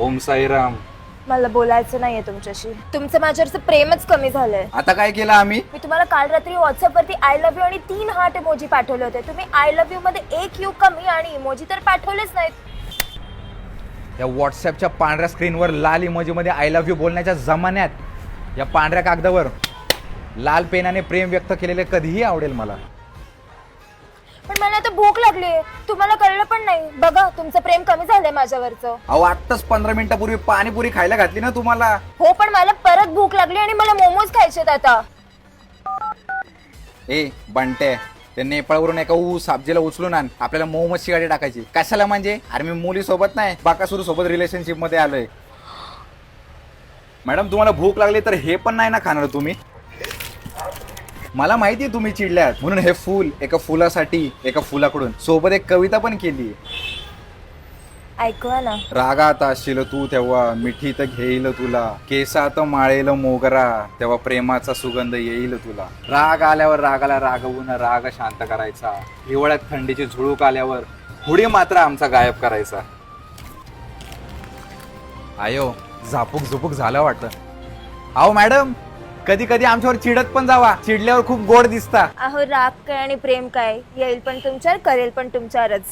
ओम साईराम. मला बोलायचं नाहीये तुमच्याशी. तुमचं माझ्यावरचं प्रेमच कमी झालंय. आता काय केलं आम्ही? मी तुम्हाला काल रात्री व्हॉट्सअप वरती आय लव्ह यू आणि 3 हार्ट इमोजी पाठवले होते. तुम्ही आय लव्ह यू मध्ये एक यू कमी आणि इमोजी तर पाठवलेच नाहीत. या व्हॉट्सअपच्या पांढऱ्या स्क्रीनवर लाल इमोजी मध्ये आय लव्ह यू बोलण्याच्या जमान्यात या पांढऱ्या कागदावर लाल पेनाने प्रेम व्यक्त केलेले कधीही आवडेल मला. पण मला आता भूक लागली. तुम्हाला कळलं पण नाही. बघा तुमचं प्रेम कमी झालंय माझ्यावरचं. अहो आत्ताच 15 मिनिटापूर्वी पाणीपुरी खायला घातली ना तुम्हाला. हो पण मला परत भूक लागली आणि मला मोमोज खायचेत आता. ए बंटे, ते नेपाळवरून एका साबजीला उचलून आण. आपल्याला मोमोजची गाडी टाकायची. कशाला म्हणजे? अरे मी मुली सोबत नाही, बाकासुरू सोबत रिलेशनशिप मध्ये आलोय. मॅडम तुम्हाला भूक लागली तर हे पण नाही ना खाणार तुम्ही? मला माहिती आहे तुम्ही चिडल्यात म्हणून हे फूल एका फुलासाठी एका फुलाकडून सोबत एक कविता पण केली. ऐकवा ना. रागात असशील तू तेव्हा मिठीत घेईल तुला, केसात माळेल मोगरा तेव्हा प्रेमाचा सुगंध येईल तुला. राग आल्यावर रागाला रागवून राग शांत करायचा, हिवाळ्यात थंडीची झुळूक आल्यावर हुडी मात्र आमचा गायब करायचा. आयो झापूक झुपूक झालं वाटतं. अहो मॅडम कधी कधी आमच्यावर चिडत पण जावा, चिडल्यावर खूप गोड दिसता. अहो राग काय आणि प्रेम काय, येईल पण तुमच्यावर करेल पण तुमच्यावरच.